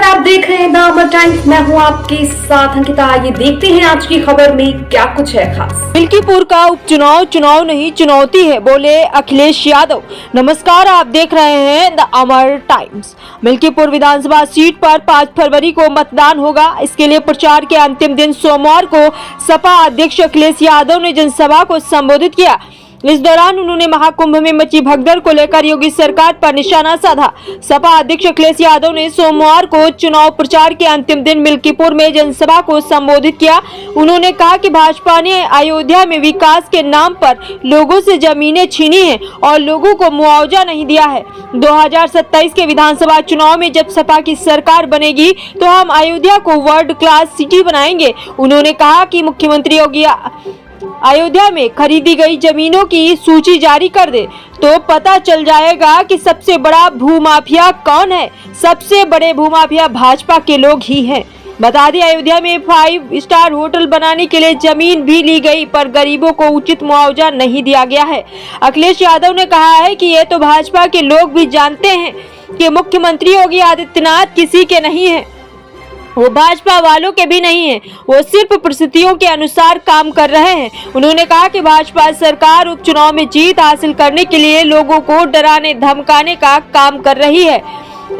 आप देख रहे हैं द अमर टाइम्स। मैं हूं आपके साथ अंकिता। आइए देखते हैं आज की खबर में क्या कुछ है खास। मिल्कीपुर का उपचुनाव चुनाव नहीं चुनौती है, बोले अखिलेश यादव। नमस्कार, आप देख रहे हैं the Amar times. Milkipur Vidhan Sabha seat पर 5 फरवरी को मतदान होगा। इसके लिए प्रचार के अंतिम दिन सोमवार को सपा अध्यक्ष अखिलेश यादव ने जनसभा को संबोधित किया। इस दौरान उन्होंने महाकुंभ में मची भगदड़ को लेकर योगी सरकार पर निशाना साधा। सपा अध्यक्ष अखिलेश यादव ने सोमवार को चुनाव प्रचार के अंतिम दिन मिल्कीपुर में जनसभा को संबोधित किया। उन्होंने कहा कि भाजपा ने अयोध्या में विकास के नाम पर लोगों से जमीनें छीनी हैं और लोगों को मुआवजा नहीं दिया है। 2027 के विधानसभा चुनाव में जब सपा की सरकार बनेगी तो हम अयोध्या को वर्ल्ड क्लास सिटी बनाएंगे। उन्होंने कहा कि मुख्यमंत्री योगी अयोध्या में खरीदी गई जमीनों की सूची जारी कर दे तो पता चल जाएगा कि सबसे बड़ा भूमाफिया कौन है। सबसे बड़े भूमाफिया भाजपा के लोग ही हैं। बता दें, अयोध्या में 5 स्टार होटल बनाने के लिए जमीन भी ली गई, पर गरीबों को उचित मुआवजा नहीं दिया गया है। अखिलेश यादव ने कहा है कि ये तो भाजपा के लोग भी जानते हैं कि मुख्यमंत्री योगी आदित्यनाथ किसी के नहीं है, वो भाजपा वालों के भी नहीं है, वो सिर्फ परिस्थितियों के अनुसार काम कर रहे हैं। उन्होंने कहा कि भाजपा सरकार उपचुनाव में जीत हासिल करने के लिए लोगों को डराने धमकाने का काम कर रही है।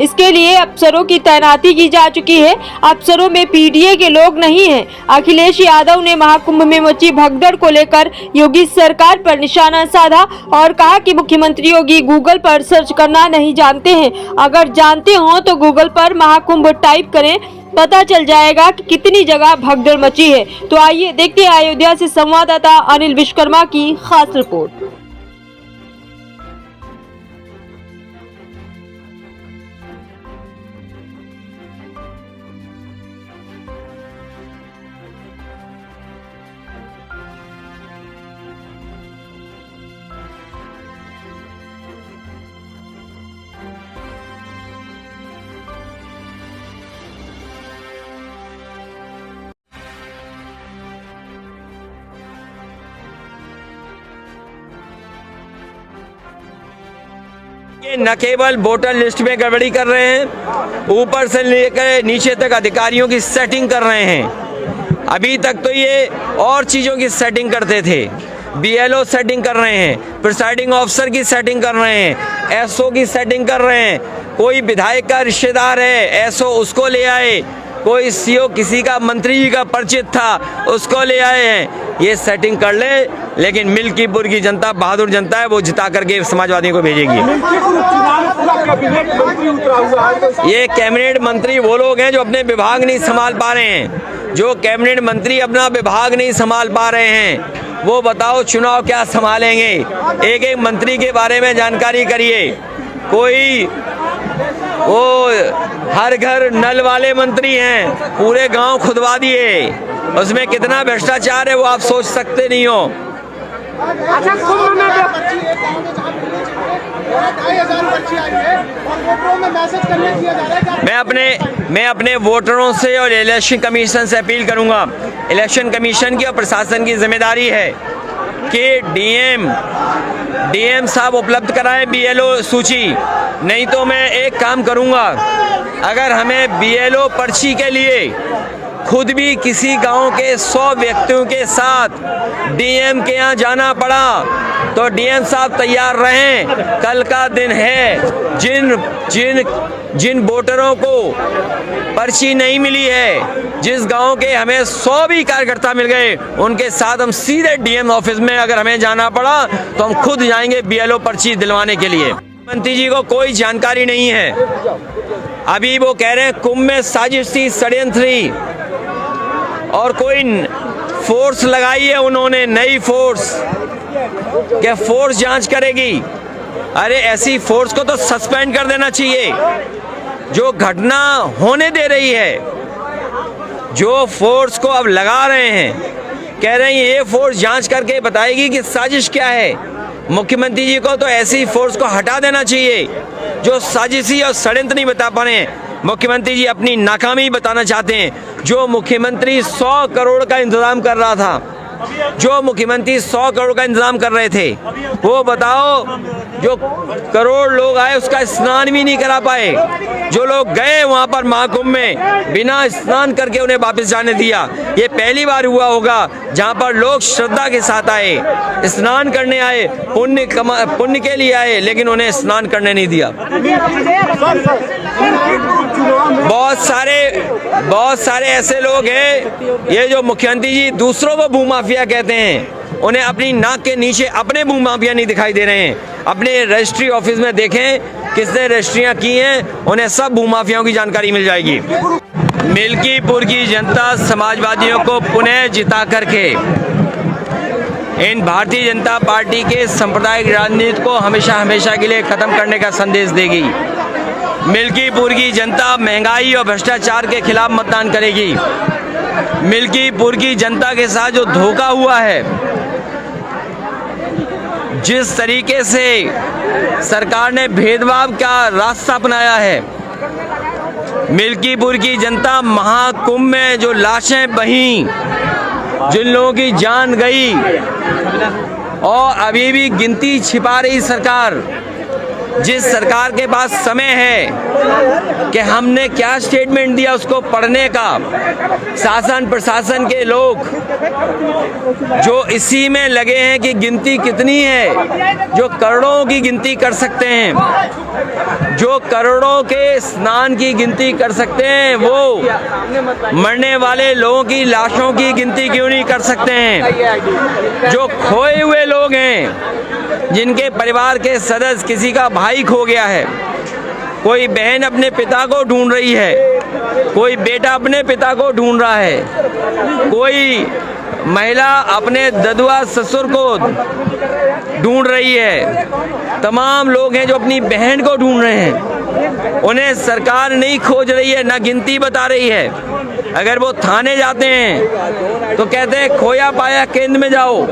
इसके लिए अफसरों की तैनाती की जा चुकी है। अफसरों में पीडीए के लोग नहीं हैं। अखिलेश यादव ने महाकुंभ में मची भगदड़ को लेकर योगी सरकार पर निशाना साधा और कहा कि मुख्यमंत्री योगी गूगल पर सर्च करना नहीं जानते हैं। अगर जानते हो तो गूगल पर महाकुंभ टाइप करें, पता चल जाएगा कि कितनी जगह भगदड़ मची है। तो आइए देखते हैं अयोध्या से संवाददाता अनिल विश्वकर्मा की खास रिपोर्ट। न केवल वोटर लिस्ट में गड़बड़ी कर रहे हैं, ऊपर से लेकर नीचे तक अधिकारियों की सेटिंग कर रहे हैं। अभी तक तो ये और चीज़ों की सेटिंग करते थे। बीएलओ सेटिंग कर रहे हैं, प्रिसाइडिंग ऑफिसर की सेटिंग कर रहे हैं, एसओ की सेटिंग कर रहे हैं। कोई विधायक का रिश्तेदार है, एसओ उसको ले आए। कोई सीओ किसी का मंत्री जी का परिचित था, उसको ले आए हैं। ये सेटिंग कर ले, लेकिन मिल्कीपुर की जनता बहादुर जनता है, वो जिता करके समाजवादियों को भेजेगी। ये कैबिनेट मंत्री वो लोग हैं जो अपने विभाग नहीं संभाल पा रहे हैं। जो कैबिनेट मंत्री अपना विभाग नहीं संभाल पा रहे हैं, वो बताओ चुनाव क्या संभालेंगे। एक एक मंत्री के बारे में जानकारी करिए। कोई वो हर घर नल वाले मंत्री हैं, पूरे गांव खुदवा दिए। उसमें कितना भ्रष्टाचार है वो आप सोच सकते नहीं हो। मैं अपने वोटरों से और इलेक्शन कमीशन से अपील करूंगा। इलेक्शन कमीशन की और प्रशासन की जिम्मेदारी है कि डीएम साहब उपलब्ध कराएं बीएलओ सूची। नहीं तो मैं एक काम करूंगा, अगर हमें बीएलओ पर्ची के लिए खुद भी किसी गांव के 100 व्यक्तियों के साथ डीएम के यहाँ जाना पड़ा तो डीएम साहब तैयार रहें। कल का दिन है। जिन वोटरों को पर्ची नहीं मिली है, जिस गांव के हमें 100 भी कार्यकर्ता मिल गए, उनके साथ हम सीधे डीएम ऑफिस में अगर हमें जाना पड़ा तो हम खुद जाएंगे बीएलओ पर्ची दिलवाने के लिए। मंत्री जी को कोई जानकारी नहीं है। अभी वो कह रहे हैं कुंभ में साजिश थी, षड्यंत्र थी और कोई फोर्स लगाई है उन्होंने, नई फोर्स। क्या फोर्स जांच करेगी? अरे ऐसी फोर्स को तो सस्पेंड कर देना चाहिए जो घटना होने दे रही है। जो फोर्स को अब लगा रहे हैं, कह रहे हैं ये फोर्स जांच करके बताएगी कि साजिश क्या है। मुख्यमंत्री जी को तो ऐसी फोर्स को हटा देना चाहिए जो साजिशी और षड्यंत्र नहीं बता पा रहे हैं। मुख्यमंत्री जी अपनी नाकामी बताना चाहते हैं। जो मुख्यमंत्री 100 करोड़ का इंतजाम कर रहा था, जो मुख्यमंत्री 100 करोड़ का इंतजाम कर रहे थे, वो बताओ जो करोड़ लोग आए उसका स्नान भी नहीं करा पाए। जो लोग गए वहां पर महाकुंभ में बिना स्नान करके उन्हें वापस जाने दिया। ये पहली बार हुआ होगा जहां पर लोग श्रद्धा के साथ आए, स्नान करने आए, पुण्य के लिए आए, लेकिन उन्हें स्नान करने नहीं दिया। बहुत सारे ऐसे लोग हैं, ये जो मुख्यमंत्री जी दूसरों को भूमाफिया कहते हैं, उन्हें अपनी नाक के नीचे अपने भूमाफिया नहीं दिखाई दे रहे हैं। अपने रजिस्ट्री ऑफिस में देखें किसने रजिस्ट्रियां की हैं, उन्हें सब भूमाफियाओं की जानकारी मिल जाएगी। मिल्कीपुर की जनता समाजवादियों को पुनः जिता करके इन भारतीय जनता पार्टी के सांप्रदायिक राजनीति को हमेशा के लिए खत्म करने का संदेश देगी। मिल्कीपुर की जनता महंगाई और भ्रष्टाचार के खिलाफ मतदान करेगी। मिल्कीपुर की जनता के साथ जो धोखा हुआ है, जिस तरीके से सरकार ने भेदभाव का रास्ता अपनाया है, मिल्कीपुर की जनता महाकुंभ में जो लाशें बहीं, जिन लोगों की जान गई और अभी भी गिनती छिपा रही सरकार, जिस सरकार के पास समय है कि हमने क्या स्टेटमेंट दिया उसको पढ़ने का, शासन प्रशासन के लोग जो इसी में लगे हैं कि गिनती कितनी है, जो करोड़ों की गिनती कर सकते हैं, जो करोड़ों के स्नान की गिनती कर सकते हैं, वो मरने वाले लोगों की लाशों की गिनती क्यों नहीं कर सकते हैं? जो खोए हुए लोग हैं, जिनके परिवार के सदस्य, किसी का भाई खो गया है, कोई बहन अपने पिता को ढूंढ रही है, कोई बेटा अपने पिता को ढूंढ रहा है, कोई महिला अपने ददुआ ससुर को ढूंढ रही है, तमाम लोग हैं जो अपनी बहन को ढूंढ रहे हैं। उन्हें सरकार नहीं खोज रही है, ना गिनती बता रही है। अगर वो थाने जाते हैं तो कहते हैं खोया पाया केंद्र में जाओ,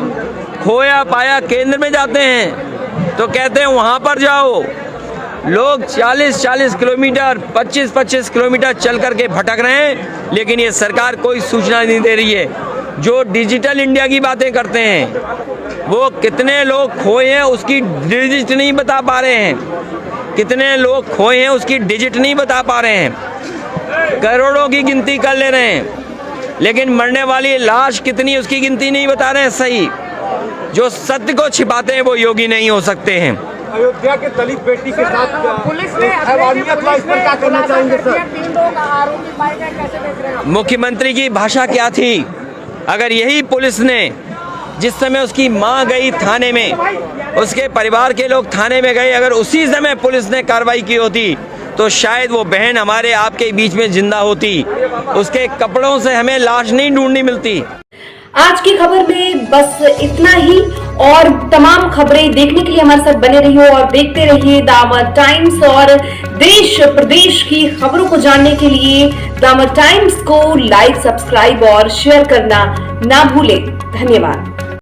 खोया पाया केंद्र में जाते हैं तो कहते हैं वहां पर जाओ। लोग 40-40 किलोमीटर, 25-25 किलोमीटर चल करके भटक रहे हैं, लेकिन ये सरकार कोई सूचना नहीं दे रही है। जो डिजिटल इंडिया की बातें करते हैं, वो कितने लोग खोए हैं उसकी डिजिट नहीं बता पा रहे हैं, कितने लोग खोए हैं उसकी डिजिट नहीं बता पा रहे हैं। करोड़ों की गिनती कर ले रहे हैं, लेकिन मरने वाली लाश कितनी उसकी गिनती नहीं बता रहे हैं। सही, जो सत्य को छिपाते हैं वो योगी नहीं हो सकते हैं। अयोध्या के दलित बेटी के साथ पुलिस ने क्या करना चाहेंगे सर? मुख्यमंत्री की भाषा क्या थी? अगर यही पुलिस ने जिस समय उसकी मां गई थाने में, उसके परिवार के लोग थाने में गए, अगर उसी समय पुलिस ने कार्रवाई की होती तो शायद वो बहन हमारे आपके बीच में जिंदा होती। उसके कपड़ों से हमें लाश नहीं ढूंढनी मिलती। आज की खबर में बस इतना ही, और तमाम खबरें देखने के लिए हमारे साथ बने रहिए और देखते रहिए दामद टाइम्स। और देश प्रदेश की खबरों को जानने के लिए दामद टाइम्स को लाइक, सब्सक्राइब और शेयर करना ना भूलें। धन्यवाद।